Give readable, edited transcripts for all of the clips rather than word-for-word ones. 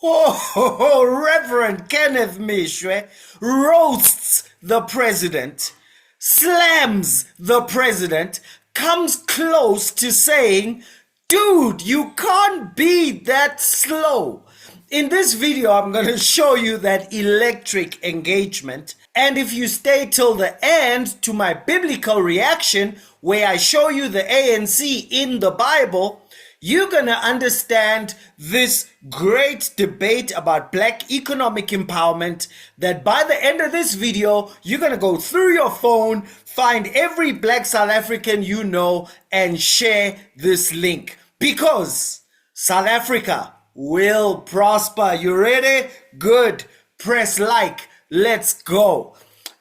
Oh, Reverend Kenneth Meshoe roasts the president, slams the president, comes close to saying, dude, you can't be that slow. In this video, I'm going to show you that electric engagement. And if you stay till the end to my biblical reaction, where I show you the ANC in the Bible, you're going to understand this great debate about black economic empowerment that by the end of this video, you're going to go through your phone, find every black South African you know, and share this link. Because South Africa will prosper. You ready? Good. Press like. Let's go.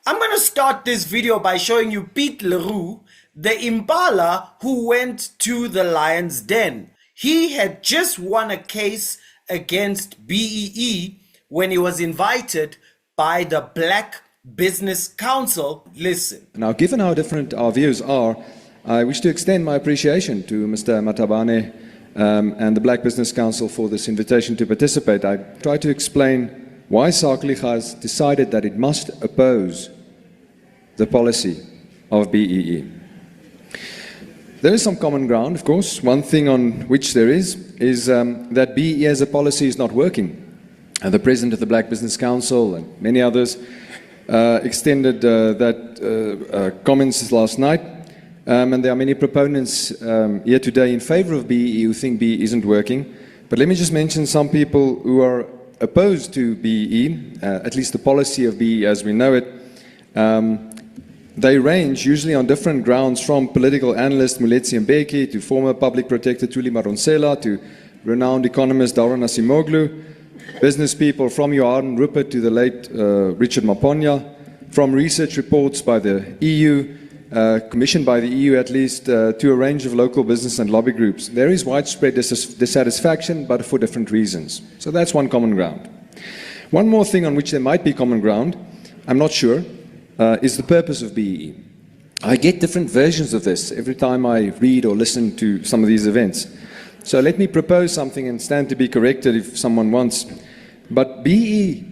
I'm going to start this video by showing you Piet Le Roux, the Impala who went to the lion's den. He had just won a case against BEE when he was invited by the Black Business Council. Listen. Now, given how different our views are, I wish to extend my appreciation to Mr. Matabane and the Black Business Council for this invitation to participate. I try to explain why Sakeliga has decided that it must oppose the policy of BEE. There is some common ground, of course. One thing on which there is that BEE as a policy is not working. The President of the Black Business Council and many others extended that comments last night. And there are many proponents here today in favor of BEE who think BEE isn't working. But let me just mention some people who are opposed to BEE, at least the policy of BEE as we know it. They range usually on different grounds, from political analyst Moeletsi Mbeki to former public protector Thuli Madonsela to renowned economist Daron Acemoglu, business people from Johan Rupert to the late Richard Maponya, from research reports by the EU, commissioned by the EU at least, to a range of local business and lobby groups. There is widespread dissatisfaction, but for different reasons. So that's one common ground. One more thing on which there might be common ground, I'm not sure, is the purpose of BEE. I get different versions of this every time I read or listen to some of these events. So let me propose something and stand to be corrected if someone wants. But BEE,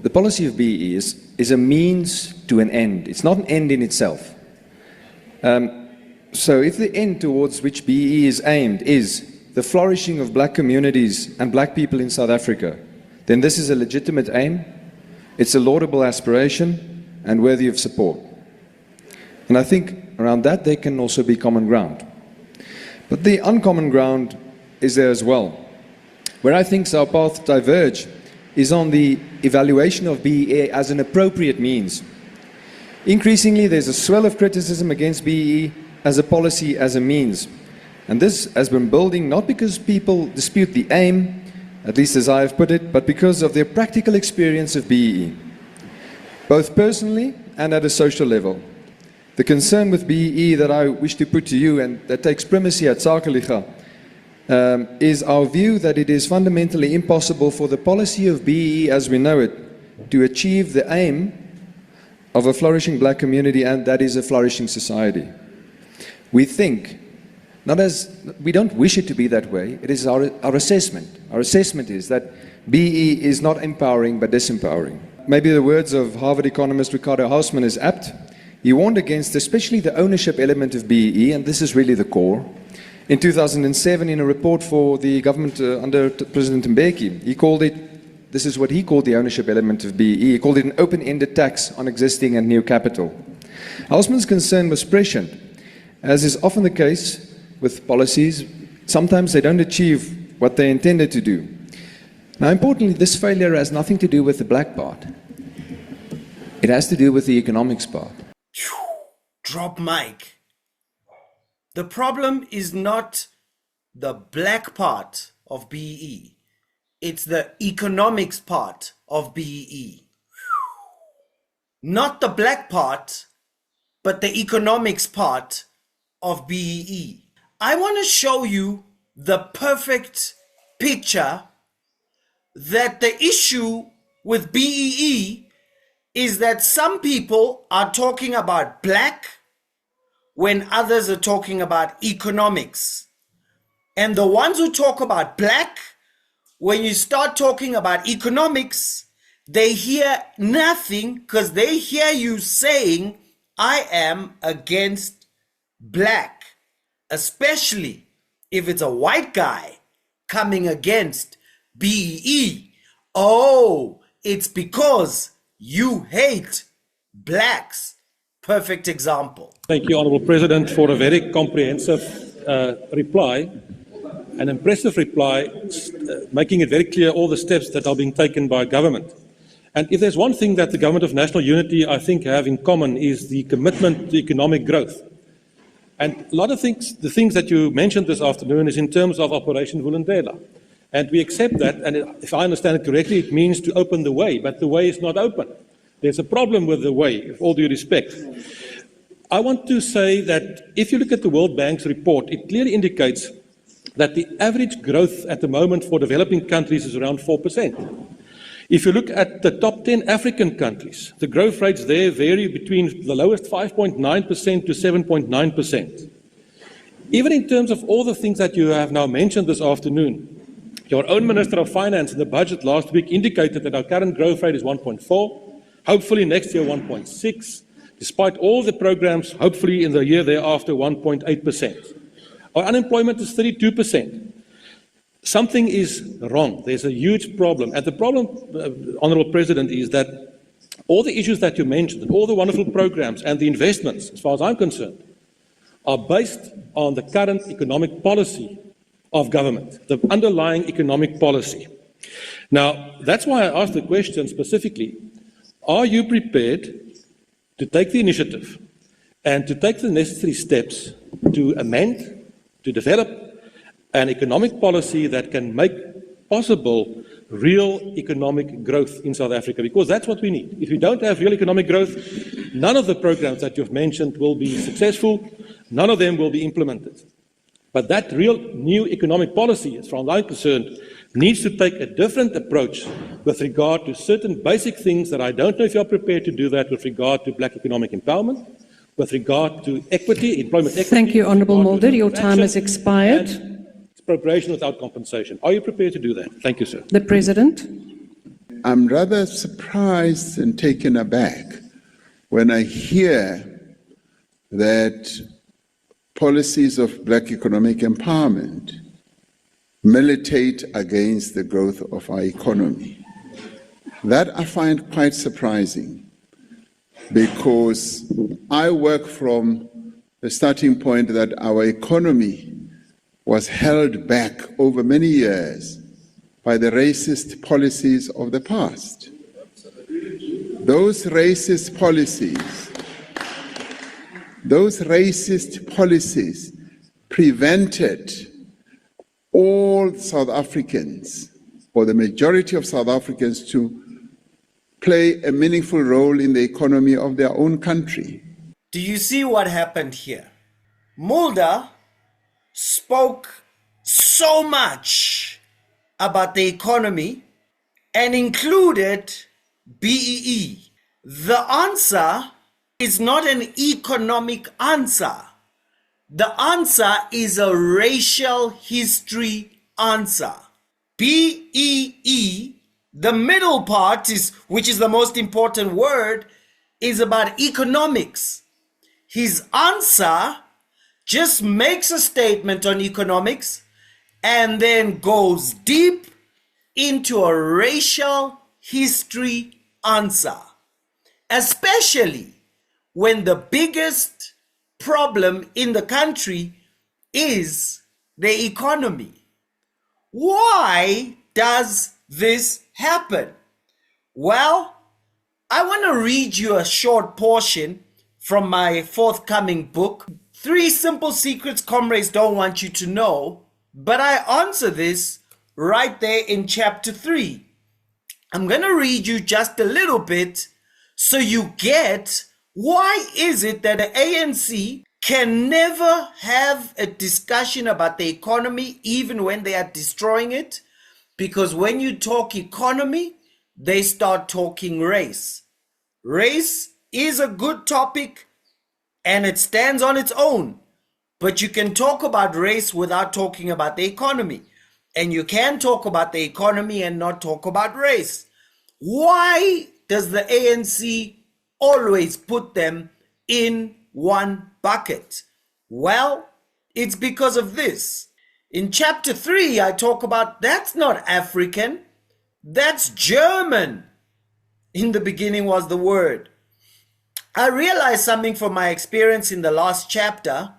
the policy of BEE is a means to an end. It's not an end in itself. So if the end towards which BEE is aimed is the flourishing of black communities and black people in South Africa, then this is a legitimate aim, it's a laudable aspiration, and worthy of support. And I think around that there can also be common ground. But the uncommon ground is there as well. Where I think our paths diverge is on the evaluation of BEE as an appropriate means. Increasingly, there's a swell of criticism against BEE as a policy, as a means. And this has been building not because people dispute the aim, at least as I have put it, but because of their practical experience of BEE, both personally and at a social level. The concern with BEE that I wish to put to you, and that takes primacy at Sakeliga, is our view that it is fundamentally impossible for the policy of BEE as we know it to achieve the aim of a flourishing black community, and that is a flourishing society. We think, not as, we don't wish it to be that way, it is our assessment. Our assessment is that BEE is not empowering but disempowering. Maybe the words of Harvard economist Ricardo Hausmann is apt. He warned against especially the ownership element of BEE, and this is really the core. In 2007, in a report for the government under President Mbeki, he called it, this is what he called the ownership element of BEE, he called it an open-ended tax on existing and new capital. Hausmann's concern was prescient. As is often the case with policies, sometimes they don't achieve what they intended to do. Now, importantly, this failure has nothing to do with the black part. It has to do with the economics part. Drop mic. The problem is not the black part of BEE. It's the economics part of BEE. Not the black part, but the economics part of BEE. I want to show you the perfect picture that the issue with BEE is that some people are talking about black when others are talking about economics. And the ones who talk about black when you start talking about economics, they hear nothing because they hear you saying, I am against black, especially if it's a white guy coming against BEE. Oh, it's because you hate blacks. Perfect example. Thank you, Honourable President, for a very comprehensive reply, an impressive reply, making it very clear all the steps that are being taken by government. And if there's one thing that the Government of National Unity, I think, have in common is the commitment to economic growth. And a lot of things, the things that you mentioned this afternoon is in terms of Operation Vulindlela. And we accept that, and if I understand it correctly, it means to open the way, but the way is not open. There's a problem with the way, with all due respect. I want to say that if you look at the World Bank's report, it clearly indicates that the average growth at the moment for developing countries is around 4%. If you look at the top 10 African countries, the growth rates there vary between the lowest 5.9% to 7.9%. Even in terms of all the things that you have now mentioned this afternoon, your own Minister of Finance in the budget last week indicated that our current growth rate is 1.4, hopefully next year 1.6, despite all the programs, hopefully in the year thereafter 1.8%. Our unemployment is 32%. Something is wrong. There's a huge problem. And the problem, Honourable President, is that all the issues that you mentioned, and all the wonderful programs and the investments, as far as I'm concerned, are based on the current economic policy of government, the underlying economic policy. Now, that's why I asked the question specifically, are you prepared to take the initiative and to take the necessary steps to amend, to develop an economic policy that can make possible real economic growth in South Africa, because that's what we need. If we don't have real economic growth, none of the programs that you've mentioned will be successful, none of them will be implemented. But that real new economic policy, as far as I'm concerned, needs to take a different approach with regard to certain basic things that I don't know if you're prepared to do that with regard to black economic empowerment, with regard to equity, employment equity. Thank you, Honourable Mulder. Your time has expired. Expropriation without compensation. Are you prepared to do that? Thank you, sir. The President. I'm rather surprised and taken aback when I hear that policies of black economic empowerment militate against the growth of our economy. That I find quite surprising, because I work from the starting point that our economy was held back over many years by the racist policies of the past. Those racist policies prevented all South Africans, or the majority of South Africans, to play a meaningful role in the economy of their own country. Do you see what happened here? Mulder spoke so much about the economy and included BEE. The answer is not an economic answer. The answer is a racial history answer. BEE, the middle part, which is the most important word, is about economics. His answer just makes a statement on economics and then goes deep into a racial history answer, especially when the biggest problem in the country is the economy. Why does this happen? Well, I want to read you a short portion from my forthcoming book, 3 Simple Secrets Comrades Don't Want You to Know, but I answer this right there in chapter 3. I'm going to read you just a little bit so you get why is it that the ANC can never have a discussion about the economy even when they are destroying it, because when you talk economy, they start talking race. Race is a good topic and it stands on its own, but you can talk about race without talking about the economy. And you can talk about the economy and not talk about race. Why does the ANC always put them in one bucket? Well, it's because of this. In chapter 3, I talk about that's not African, that's German. In the beginning was the word. I realized something from my experience in the last chapter.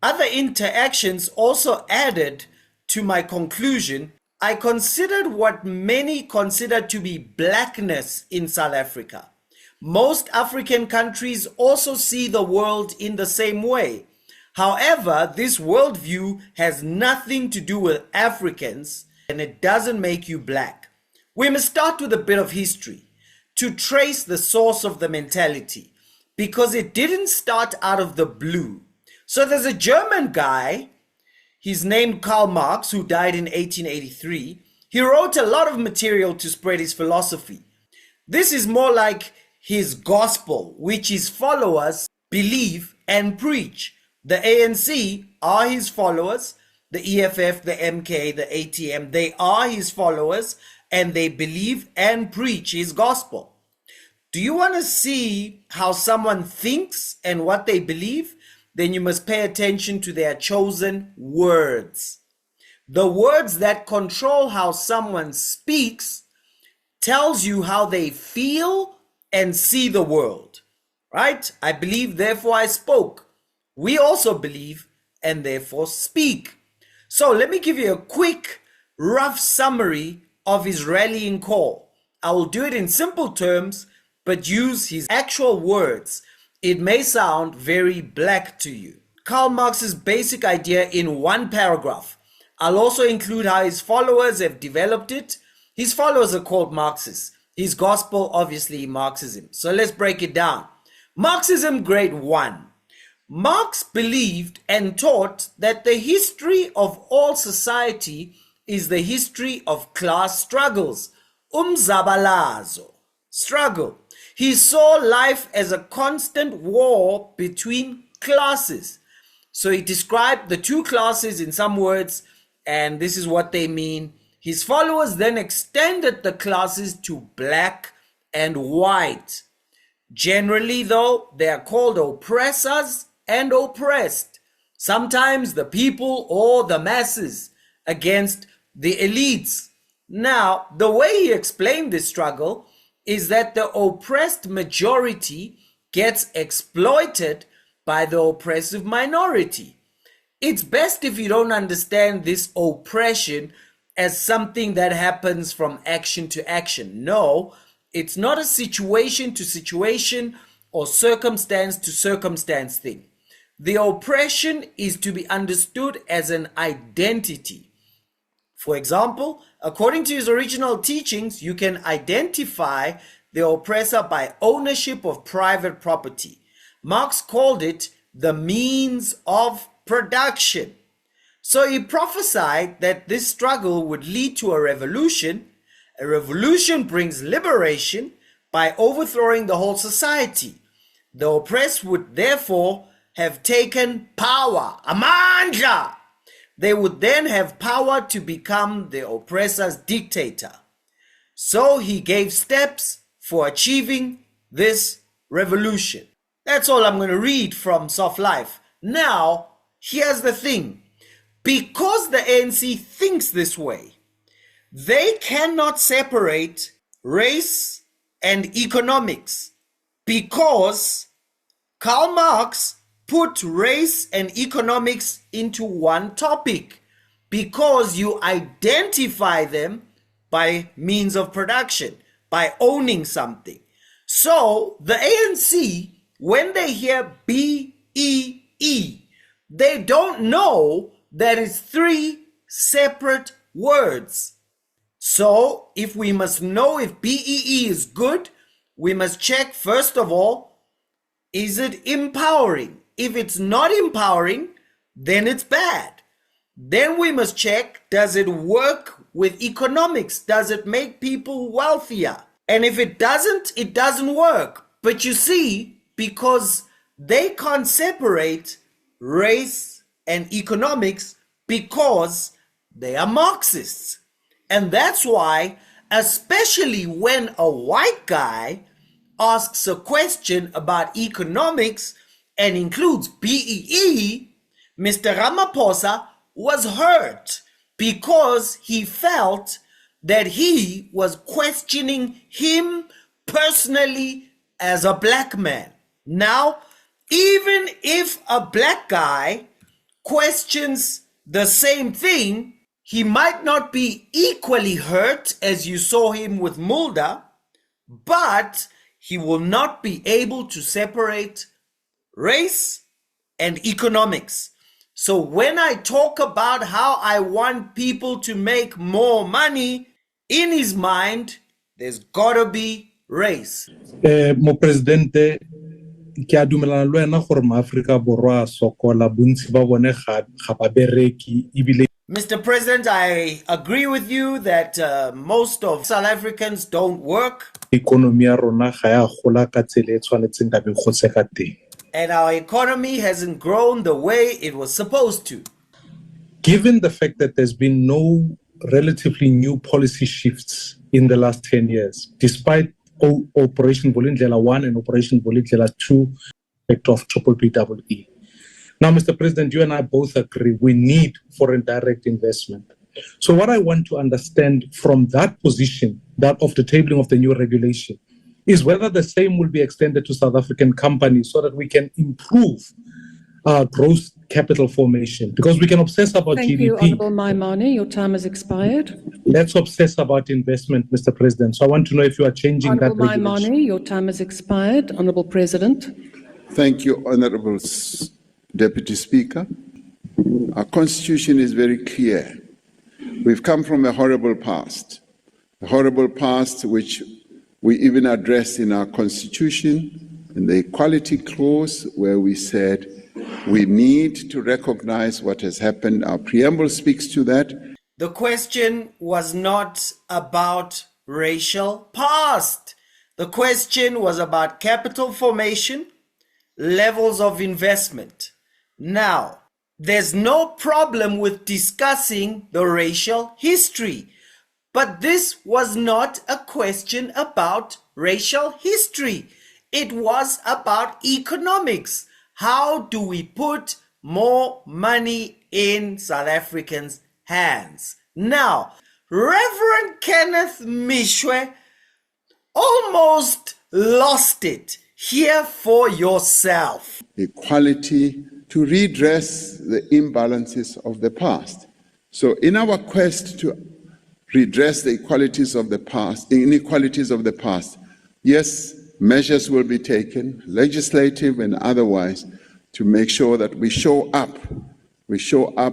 Other interactions also added to my conclusion. I considered what many consider to be blackness in South Africa. Most African countries also see the world in the same way. However, this worldview has nothing to do with Africans, and it doesn't make you black. We must start with a bit of history to trace the source of the mentality, because it didn't start out of the blue. So there's a German guy, he's named Karl Marx, who died in 1883. He wrote a lot of material to spread his philosophy. This is more like his gospel, which his followers believe and preach. The ANC are his followers, the EFF, the MK, the ATM, they are his followers, and they believe and preach his gospel. Do you want to see how someone thinks and what they believe? Then you must pay attention to their chosen words. The words that control how someone speaks tells you how they feel and see the world, right? I believe, therefore I spoke. We also believe and therefore speak. So let me give you a quick, rough summary of his rallying call. I will do it in simple terms, but use his actual words. It may sound very black to you. Karl Marx's basic idea in one paragraph. I'll also include how his followers have developed it. His followers are called Marxists. His gospel, obviously, Marxism. So let's break it down. Marxism, grade 1. Marx believed and taught that the history of all society is the history of class struggles. Umzabalazo. Struggle. He saw life as a constant war between classes. So he described the two classes in some words, and this is what they mean. His followers then extended the classes to black and white. Generally, though, they are called oppressors and oppressed. Sometimes the people or the masses against the elites. Now, the way he explained this struggle is that the oppressed majority gets exploited by the oppressive minority. It's best if you don't understand this oppression as something that happens from action to action. No, it's not a situation to situation or circumstance to circumstance thing. The oppression is to be understood as an identity. For example, according to his original teachings, you can identify the oppressor by ownership of private property. Marx called it the means of production. So he prophesied that this struggle would lead to a revolution. A revolution brings liberation by overthrowing the whole society. The oppressed would therefore have taken power, amandla. They would then have power to become the oppressor's dictator. So he gave steps for achieving this revolution. That's all I'm going to read from Soft Life. Now, here's the thing. Because the ANC thinks this way, they cannot separate race and economics, because Karl Marx put race and economics into one topic, because you identify them by means of production, by owning something. So the ANC, when they hear BEE, they don't know that it's three separate words. So if we must know if BEE is good, we must check first of all, is it empowering? If it's not empowering, then it's bad. Then we must check, does it work with economics? Does it make people wealthier? And if it doesn't work. But you see, because they can't separate race and economics, because they are Marxists. And that's why, especially when a white guy asks a question about economics and includes BEE, Mr. Ramaphosa was hurt because he felt that he was questioning him personally as a black man. Now, even if a black guy questions the same thing, he might not be equally hurt as you saw him with Mulder, but he will not be able to separate race and economics. So when I talk about how I want people to make more money, in his mind, there's gotta be race. Mo presidente ke a dumelana le wena gore maAfrika Borwa a sokola bontsi ba bone ga ba bereki ebile. Mr. President, I agree with you that most of South Africans don't work. Economy ya rona ga ya gola ka tsela e tshwanetseng ka be gotse ka teng. And our economy hasn't grown the way it was supposed to. Given the fact that there's been no relatively new policy shifts in the last 10 years, despite Operation Vulindlela 1 and Operation Vulindlela 2 effect of BBBEE. Now, Mr. President, you and I both agree we need foreign direct investment. So what I want to understand from that position, that of the tabling of the new regulation, is whether the same will be extended to South African companies so that we can improve gross capital formation. Because we can obsess about Thank GDP. you, Honourable Maimane. Your time has expired. Let's obsess about investment, Mr. President. So I want to know if you are changing Honourable that regulation. Maimane, your time has expired. Honourable President. Thank you, Honorable Deputy Speaker. Our Constitution is very clear. We've come from a horrible past which we even addressed in our Constitution, in the Equality Clause, where we said we need to recognize what has happened. Our preamble speaks to that. The question was not about racial past. The question was about capital formation, levels of investment. Now, there's no problem with discussing the racial history, but this was not a question about racial history. It was about economics. How do we put more money in South Africans' hands? Now, Reverend Kenneth Meshoe almost lost it. Hear for yourself. Equality to redress the imbalances of the past. So in our quest to redress the inequalities of the past, yes, measures will be taken, legislative and otherwise, to make sure that we show up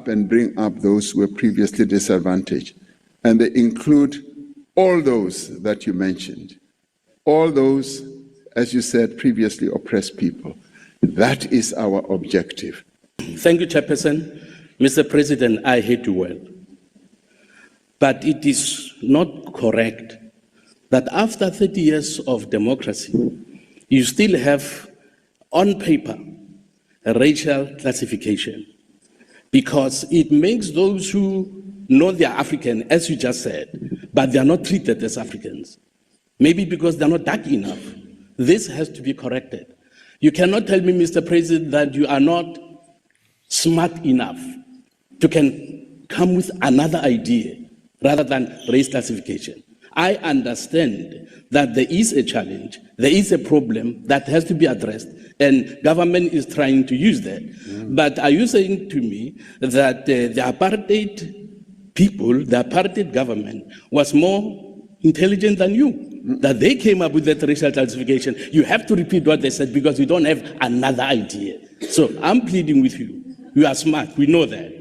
and bring up those who were previously disadvantaged. And they include all those that you mentioned, all those, as you said previously, oppressed people. That is our objective. Thank you, Chairperson. Mr. President, I hate you well. But it is not correct that after 30 years of democracy, you still have, on paper, a racial classification. Because it makes those who know they are African, as you just said, but they are not treated as Africans. Maybe because they are not dark enough. This has to be corrected. You cannot tell me, Mr. President, that you are not smart enough to can come with another idea rather than race classification. I understand that there is a challenge, there is a problem that has to be addressed, and government is trying to use that. But are you saying to me that the apartheid people, the apartheid government, was more intelligent than you? That they came up with that racial classification? You have to repeat what they said because we don't have another idea. So I'm pleading with you. You are smart, we know that.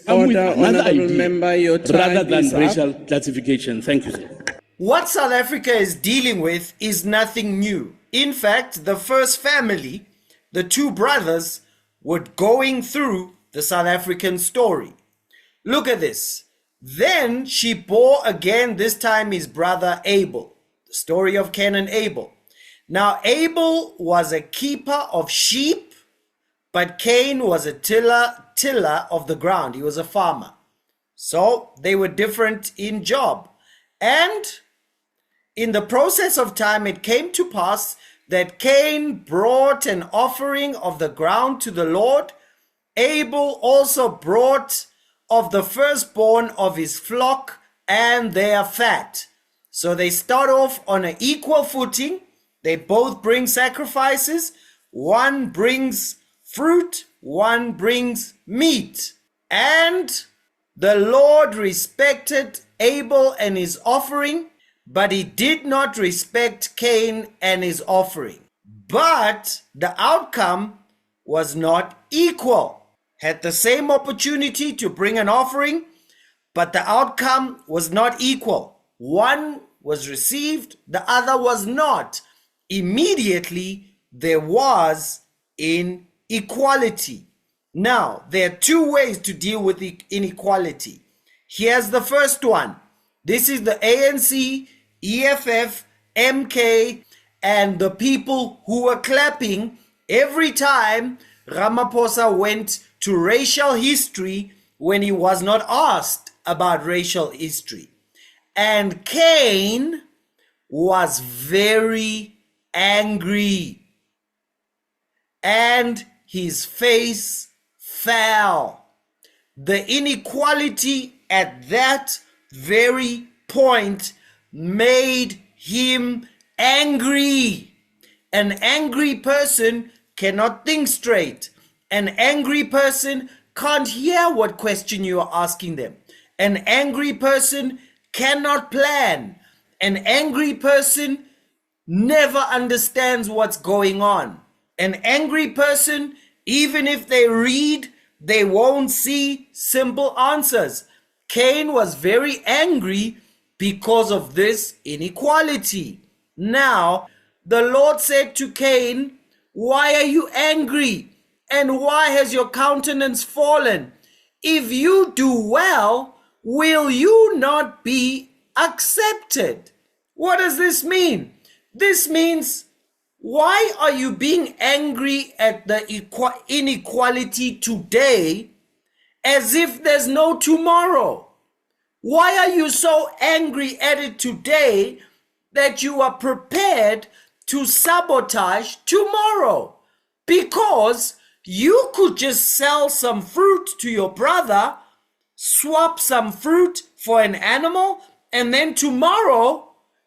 Come with another idea rather than racial classification. Thank you, sir. What South Africa is dealing with is nothing new. In fact, the first family, the two brothers, were going through the South African story. Look at this. Then she bore again, this time his brother Abel. The story of Cain and Abel. Now Abel was a keeper of sheep, but Cain was a tiller of the ground. He was a farmer. So they were different in job. And in the process of time, it came to pass that Cain brought an offering of the ground to the Lord. Abel also brought of the firstborn of his flock and their fat. So they start off on an equal footing. They both bring sacrifices. One brings fruit, one brings meat. And the Lord respected Abel and his offering, but he did not respect Cain and his offering. But the outcome was not equal. Had the same opportunity to bring an offering, but the outcome was not equal. One was received, the other was not. Immediately, there was inequality. Now, there are two ways to deal with inequality. Here's the first one. This is the ANC, EFF, MK, and the people who were clapping every time Ramaphosa went to racial history when he was not asked about racial history. And Cain was very angry, and his face fell. The inequality at that very point made him angry. An angry person cannot think straight. An angry person can't hear what question you are asking them. An angry person cannot plan. An angry person never understands what's going on. An angry person, even if they read, they won't see simple answers. Cain was very angry because of this inequality. Now, the Lord said to Cain, "Why are you angry? And why has your countenance fallen? If you do well, will you not be accepted?" What does this mean? This means, why are you being angry at the inequality today as if there's no tomorrow? Why are you so angry at it today that you are prepared to sabotage tomorrow? Because you could just sell some fruit to your brother, swap some fruit for an animal, and then tomorrow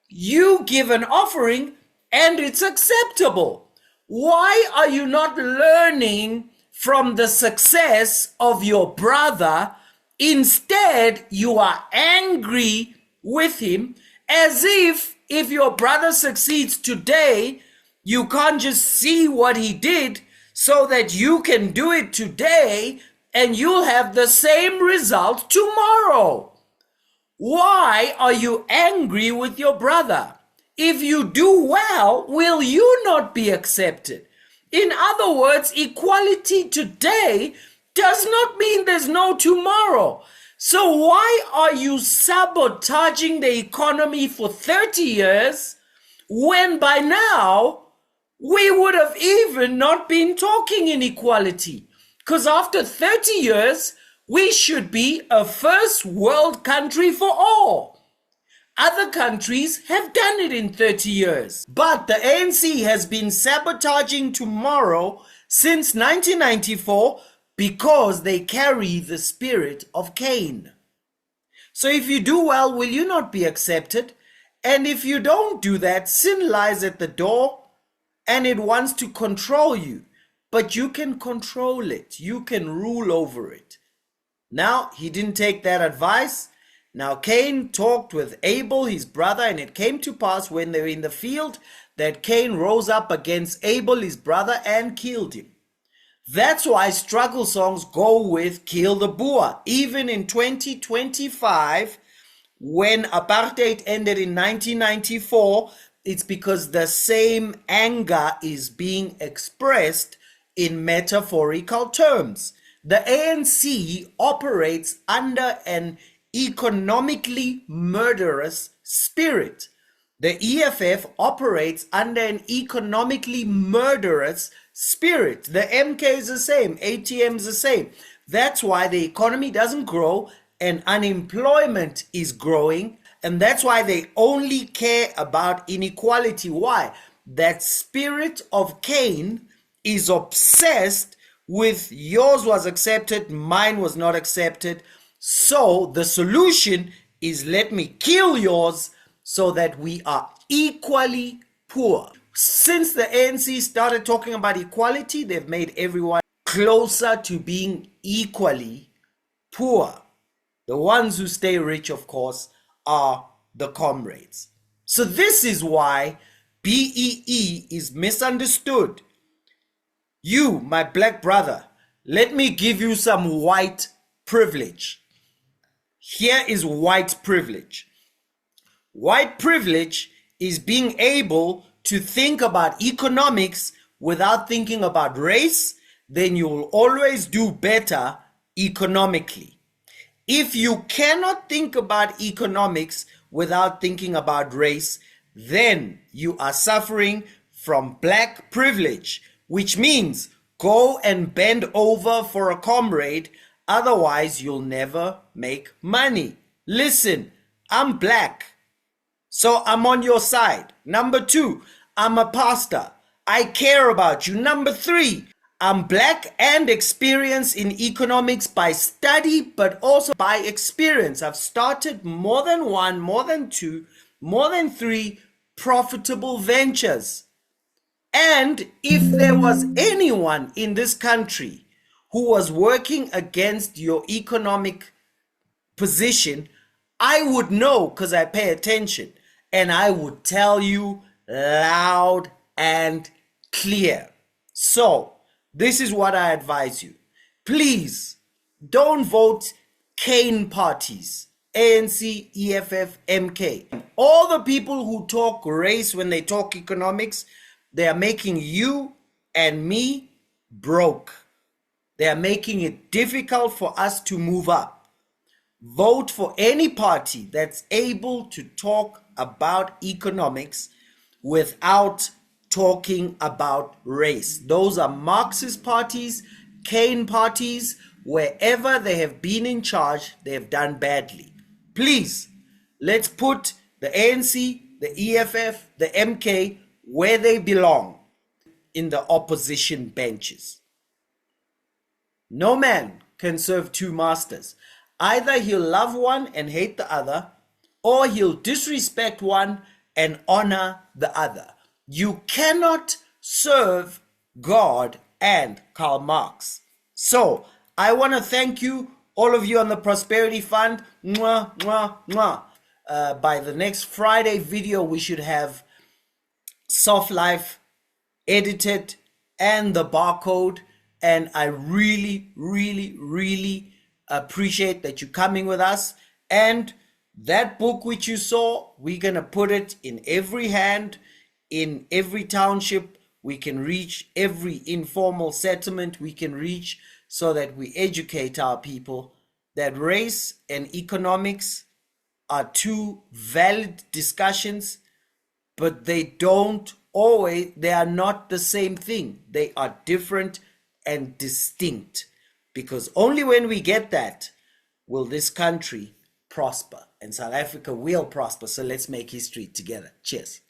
you give an offering and it's acceptable. Why are you not learning from the success of your brother? Instead, you are angry with him as if your brother succeeds today, you can't just see what he did so that you can do it today and you'll have the same result tomorrow. Why are you angry with your brother? If you do well, will you not be accepted? In other words, equality today does not mean there's no tomorrow. So why are you sabotaging the economy for 30 years when by now we would have even not been talking inequality? Because after 30 years, we should be a first world country for all. Other countries have done it in 30 years. But the ANC has been sabotaging tomorrow since 1994 because they carry the spirit of Cain. So if you do well, will you not be accepted? And if you don't do that, sin lies at the door and it wants to control you. But you can control it. You can rule over it. Now, he didn't take that advice. Now, Cain talked with Abel, his brother, and it came to pass when they were in the field that Cain rose up against Abel, his brother, and killed him. That's why struggle songs go with Kill the Boer. Even in 2025, when apartheid ended in 1994, it's because the same anger is being expressed in metaphorical terms. The ANC operates under an economically murderous spirit. The EFF operates under an economically murderous spirit. The MK is the same, ATM is the same. That's why the economy doesn't grow and unemployment is growing, and that's why they only care about inequality. Why? That spirit of Cain is obsessed with yours was accepted, mine was not accepted. So the solution is let me kill yours so that we are equally poor. Since the ANC started talking about equality, they've made everyone closer to being equally poor. The ones who stay rich, of course, are the comrades. So this is why BEE is misunderstood. You, my black brother, let me give you some white privilege. Here is white privilege. White privilege is being able to think about economics without thinking about race. Then you will always do better economically. If you cannot think about economics without thinking about race, then you are suffering from black privilege, which means go and bend over for a comrade, otherwise you'll never make money. Listen, I'm black, so I'm on your side. Number 2, I'm a pastor. I care about you. Number 3, I'm black and experienced in economics by study, but also by experience. I've started more than 1, more than 2, more than 3 profitable ventures. And if there was anyone in this country who was working against your economic position, I would know because I pay attention, and I would tell you loud and clear. So this is what I advise you. Please don't vote Cain parties, ANC, EFF, MK. All the people who talk race when they talk economics, they are making you and me broke. They are making it difficult for us to move up. Vote for any party that's able to talk about economics without talking about race. Those are Marxist parties, Cain parties. Wherever they have been in charge, they have done badly. Please, let's put the ANC, the EFF, the MK where they belong, in the opposition benches. No man can serve 2 masters. Either he'll love one and hate the other, or he'll disrespect one and honor the other. You cannot serve God and Karl Marx. So I want to thank you, all of you on the Prosperity Fund. Mwah, mwah, mwah. By the next Friday video, we should have Soft Life edited and the barcode. And I really, really, really appreciate that you're coming with us. And that book which you saw, we're going to put it in every hand, in every township. We can reach every informal settlement we can reach, so that we educate our people that race and economics are 2 valid discussions, but they are not the same thing. They are different and distinct, because only when we get that will this country prosper, and South Africa will prosper. So let's make history together. Cheers.